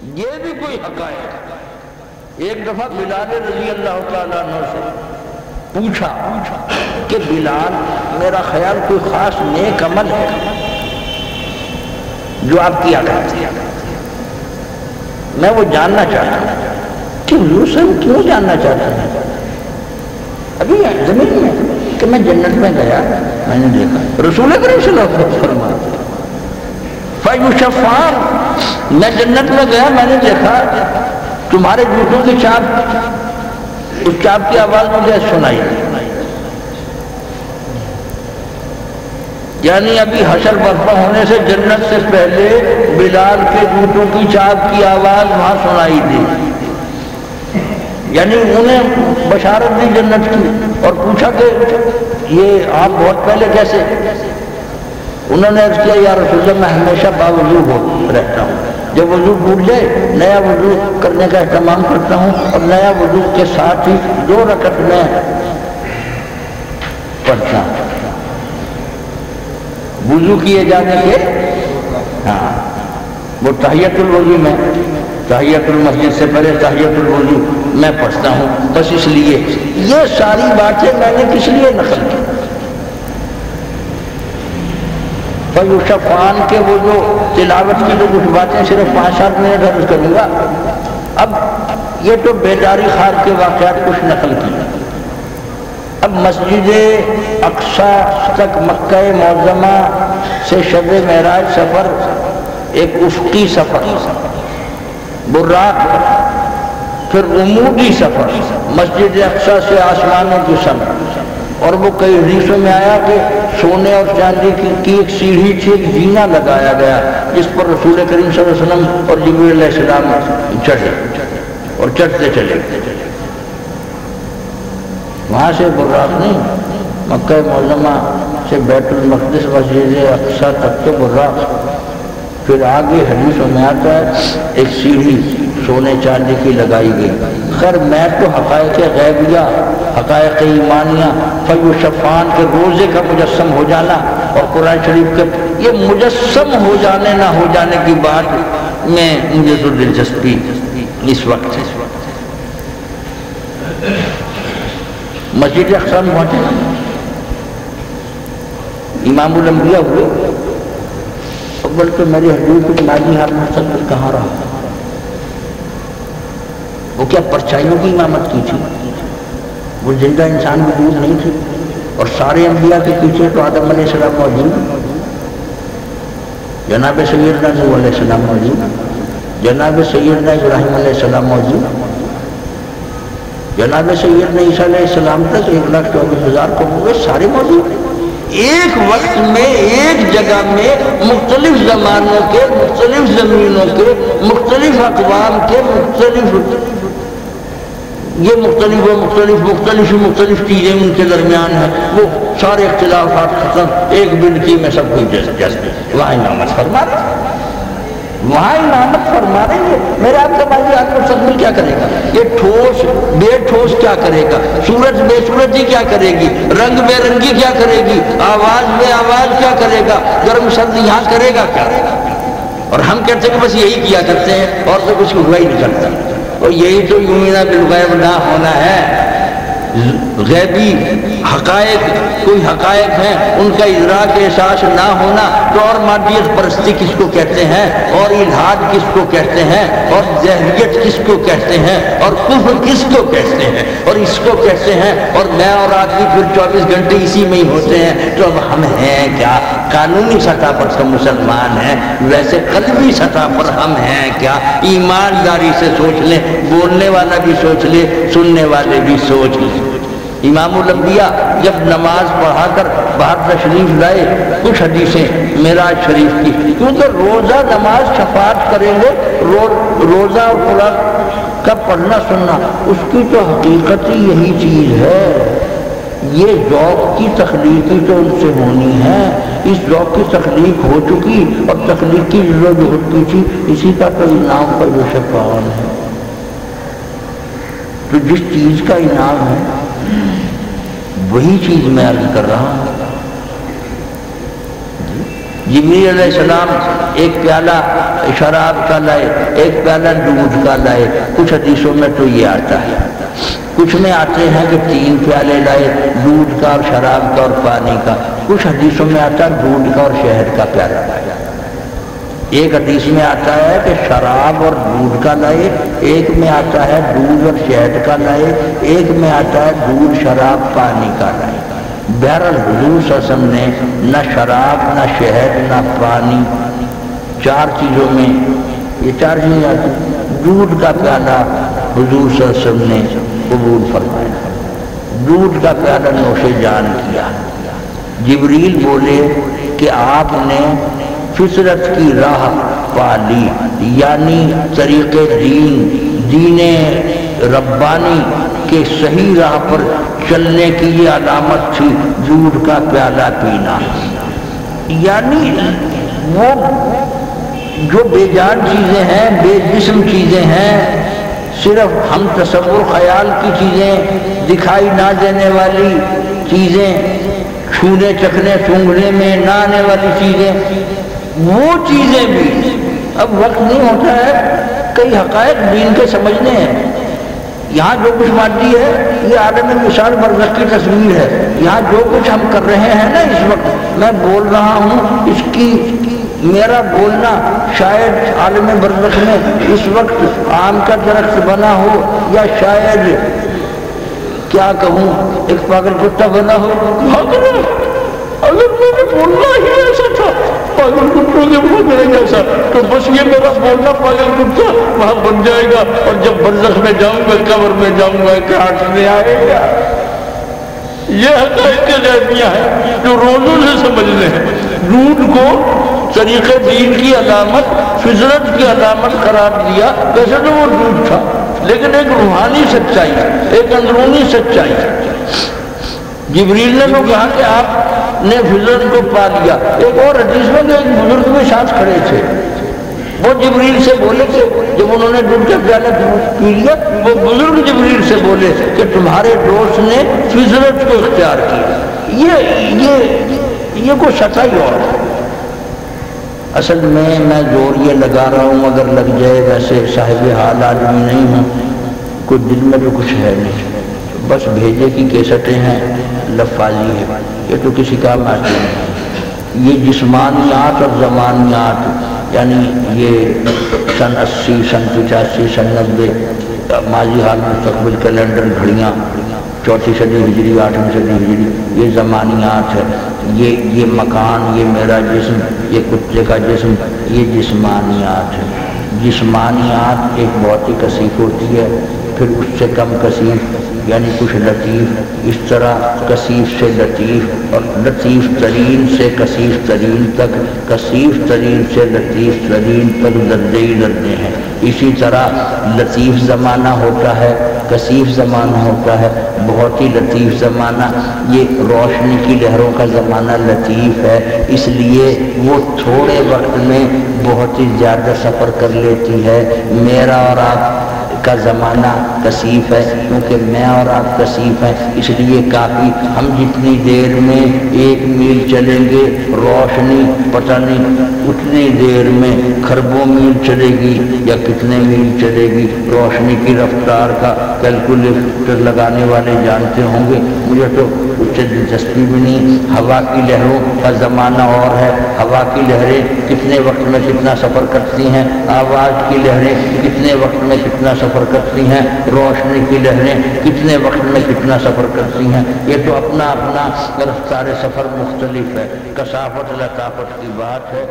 یہ بھی کوئی حقائق. ایک دفعہ بلال رضی اللہ تعالیٰ عنہ سے پوچھا کہ بلال، میرا خیال کوئی خاص نیک عمل ہے جو آپ کیا کرتے ہیں، میں وہ جاننا چاہتا ہوں. کہ حضور صاحب کیوں جاننا چاہتا ہوں؟ ابھی زمین میں کہ میں جنت میں گیا، میں نے دیکھا رسول کریم صلی اللہ علیہ وسلم فرماتے فَيُشَفَّعَانِ، میں جنت میں گیا، میں نے دیکھا تمہارے جوتوں کی چاپ، اس چاپ کی آواز مجھے سنائی. یعنی ابھی حشر برپا ہونے سے جنت سے پہلے بلال کے جوتوں کی چاپ کی آواز وہاں سنائی دی. یعنی انہیں بشارت دی جنت کی، اور پوچھا کہ یہ آپ بہت پہلے کیسے؟ انہوں نے عرض کیا یا رسول اللہ، میں ہمیشہ باوضو رہتا ہوں، جب وضو ٹوٹ جائے نیا وضو کرنے کا اہتمام کرتا ہوں، اور نیا وضو کے ساتھ ہی 2 رکعت میں پڑھتا ہوں وضو کیے جانے کے. ہاں وہ تحیۃ الوضو میں، تحیۃ المسجد سے پہلے تحیۃ الوضو میں پڑھتا ہوں. بس اس لیے یہ ساری باتیں میں نے کس لیے نقل کی؟ فیوشفان کے وہ جو تلاوت کی جو کچھ باتیں صرف 5-7 منٹ عرض کروں گا. اب یہ تو بیداری خار کے واقعات کچھ نقل کی. اب مسجد اقصی تک مکہ معظمہ سے شب معراج سفر ایک افقی سفر، براق، پھر عمودی سفر مسجد اقصی سے آسمانوں کی سمت. اور وہ کئی حدیثوں میں آیا کہ سونے اور چاندی کی ایک سیڑھی تھی، ایک زینہ لگایا گیا جس پر رسول کریم صلی اللہ علیہ وسلم اور جبریل علیہ السلام چڑھے اور چڑھتے چلے. وہاں سے براق نہیں، مکہ معظمہ سے بیت المقدس مسجد اقصی تک تو براق. پھر آگے حدیثوں میں آتا ہے ایک سیڑھی سونے چاندی کی لگائی گئی. خیر میں تو حقائق غیبیہ، حقائق ایمانیہ، فیوشفان کے روزے کا مجسم ہو جانا اور قرآن شریف کے یہ مجسم ہو جانے نہ ہو جانے کی بات میں مجھے تو دلچسپی اس وقت ہے. مسجد اقصی میں پہنچے، امام الانبیاء ہوئے. اول تو میری حضور کی نمازی ہاتھ مستقبل کہاں رہا؟ وہ کیا پرچائیوں کی امامت کی تھی؟ وہ زندہ انسان وجود نہیں تھی؟ اور سارے انبیاء کے پیچھے تو آدم علیہ السلام موجود، جناب سیدنا نوح علیہ السلام موجود، جناب سیدنا ابراہیم علیہ السلام موجود، جناب سیدنا عیسیٰ علیہ السلام تک 1,24,000 کو ہوئے سارے موجود. ایک وقت میں ایک جگہ میں مختلف زمانوں کے، مختلف زمینوں کے، مختلف اقوام کے، یہ مختلف و مختلف چیزیں ان کے درمیان ہیں. وہ سارے اختلافات ختم، ایک بلکی میں سب کچھ جذب. وہاں امامت فرما رہے، وہاں امامت فرما رہے ہیں. میرے آپ کا بھائی آپ کو مستقبل کیا کرے گا؟ یہ ٹھوس بے ٹھوس کیا کرے گا؟ سورج بے سورجی کیا کرے گی؟ رنگ بے رنگی کیا کرے گی؟ آواز بے آواز کیا کرے گا؟ گرم سرد یہاں کرے گا کیا؟ اور ہم کہتے ہیں کہ بس یہی کیا کرتے ہیں اور تو کچھ ہوا ہی نہیں کرتا. اور یہی تو یومینا بالغیب نہ ہونا ہے. غیبی حقائق کوئی حقائق ہیں ان کا ادراک احساس نہ ہونا تو اور مادیت پرستی کس کو کہتے ہیں، اور الحاد کس کو کہتے ہیں، اور ظاہریت کس کو کہتے ہیں، اور کفر کس کو کہتے ہیں، اور اس کو کہتے ہیں. اور میں اور آدمی پھر 24 گھنٹے اسی میں ہی ہوتے ہیں. تو اب ہم ہیں کیا؟ قانونی سطح پر تو مسلمان ہیں، ویسے قلبی سطح پر ہم ہیں کیا؟ ایمانداری سے سوچ لیں، بولنے والا بھی سوچ لے، سننے والے بھی سوچ لیں. امام الانبیاء جب نماز پڑھا کر باہر تشریف لائے، کچھ حدیثیں معراج شریف کی، کیونکہ روزہ نماز شفاعت کریں گے. روزہ اور قرآن کا پڑھنا سننا اس کی تو حقیقت ہی یہی چیز ہے. یہ ذوق کی تخلیقی تو ان سے ہونی ہے. اس ذوق کی تخلیق ہو چکی اور تخلیقی جو کی تھی اسی کا تو انعام پر جو شفاعت ہے. تو جس چیز کا انعام ہے وہی چیز میں عرض کر رہا ہوں. جبریل علیہ السلام ایک پیالہ شراب کا لائے، ایک پیالہ دودھ کا لائے۔ کچھ حدیثوں میں تو یہ آتا ہے، کچھ میں آتے ہیں کہ 3 پیالے لائے، دودھ کا اور شراب کا اور پانی کا۔ کچھ حدیثوں میں آتا ہے دودھ کا اور شہد کا پیالہ لائے۔ ایک حدیث میں آتا ہے کہ شراب اور دودھ کا لائے، ایک میں آتا ہے دودھ اور شہد کا لائے، ایک میں آتا ہے دودھ شراب پانی کا لائے۔ بہرحال حضور صلی اللہ علیہ وسلم نے نہ شراب نہ شہد نہ پانی، 4 چیزوں میں یہ 4 چیزیں آتی ہیں۔ دودھ کا پیالہ حضور صلی اللہ علیہ وسلم نے قبول فرمایا، دودھ کا پیالہ نوش جان کیا۔ جبریل بولے کہ آپ نے فطرت کی راہ پا لی، یعنی طریق دین ربانی کے صحیح راہ پر چلنے کی یہ علامت تھی دودھ کا پیالہ پینا۔ یعنی وہ جو بے جان چیزیں ہیں، بے جسم چیزیں ہیں، صرف ہم تصور خیال کی چیزیں، دکھائی نہ دینے والی چیزیں، چھونے چکھنے سونگھنے میں نہ آنے والی چیزیں، وہ چیزیں بھی اب وقت نہیں ہوتا ہے کئی حقائق دین کے سمجھنے ہیں۔ یہاں جو کچھ مادی ہے یہ عالم مثال برزخ کی تصویر ہے۔ یہاں جو کچھ ہم کر رہے ہیں نا اس وقت میں بول رہا ہوں، اس کی میرا بولنا شاید عالم برزخ میں اس وقت آم کا درخت بنا ہو، یا شاید کیا کہوں ایک پاگل کتا بنا ہو۔ اگر میں نے بولنا ہی ایسا تھا پاگل کتوں کے بولنے جیسا، تو بس یہ میرا بولنا پاگل کتا وہاں بن جائے گا، اور جب برزخ میں جاؤں گا قبر میں جاؤں گا کاٹنے آئے گا۔ یہ حقائق غیبیہ ہیں جو روزوں سے سمجھنے ہیں۔ دودھ کو طریقے دین کی علامت، فطرت کی علامت قرار دیا، ویسے تو وہ دودھ تھا لیکن ایک روحانی سچائی ہے، ایک اندرونی سچائی ہے۔ جبریل نے تو کہا کہ آپ نے فطرت کو پا لیا۔ ایک اور حدیث میں ایک بزرگ میں ساتھ کھڑے تھے، وہ جبریل سے بولے کہ جب انہوں نے دودھ کا پیالہ پی لیا، وہ بزرگ جبریل سے بولے کہ تمہارے دوست نے فطرت کو اختیار کیا۔ یہ کوئی سچائی اور ہے۔ اصل میں زور یہ لگا رہا ہوں، اگر لگ جائے ویسے صاحب حال آدمی نہیں ہوں، کوئی دل میں تو کچھ ہے نہیں، بس بھیجے کی کیسٹیں ہیں، لفاظی ہے، یہ تو کسی کام آتی نہیں۔ یہ جسمانیات اور زمانیات، یعنی یہ سن 80 سن 85 سن 90 ماضی حال مستقبل کیلنڈر گھڑیاں، 4 صدی ہجری 8ویں صدی ہجری، یہ زمانیات ہے۔ یہ مکان، یہ میرا جسم، یہ کتے کا جسم، یہ جسمانیات ہے۔ جسمانیات ایک بہت ہی کثیف ہوتی ہے، پھر اس سے کم کثیف یعنی کچھ لطیف، اس طرح کثیف سے لطیف اور لطیف ترین سے کثیف ترین تک، کثیف ترین سے لطیف ترین تک درجے ہی درجے ہیں۔ اسی طرح لطیف زمانہ ہوتا ہے، کثیف زمانہ ہوتا ہے، بہت ہی لطیف زمانہ، یہ روشنی کی لہروں کا زمانہ لطیف ہے، اس لیے وہ تھوڑے وقت میں بہت ہی زیادہ سفر کر لیتی ہے۔ میرا اور آپ کا زمانہ کثیف ہے، کیونکہ میں اور آپ کثیف ہیں، اس لیے کافی ہم جتنی دیر میں 1 میل چلیں گے روشنی پتہ نہیں اتنی دیر میں کھربوں میل چلے گی یا کتنے میل چلے گی۔ روشنی کی رفتار کا کیلکولیٹر لگانے والے جانتے ہوں گے، مجھے تو اس سے دلچسپی بھی نہیں۔ ہوا کی لہروں کا زمانہ اور ہے، ہوا کی لہریں کتنے وقت میں کتنا سفر کرتی ہیں، آواز کی لہریں کتنے وقت میں کتنا سفر کرتی ہیں، روشنی کی لہریں کتنے وقت میں کتنا سفر کرتی ہیں۔ یہ تو اپنا اپنا رفتار سفر مختلف ہے، کثافت لطافت کی بات ہے۔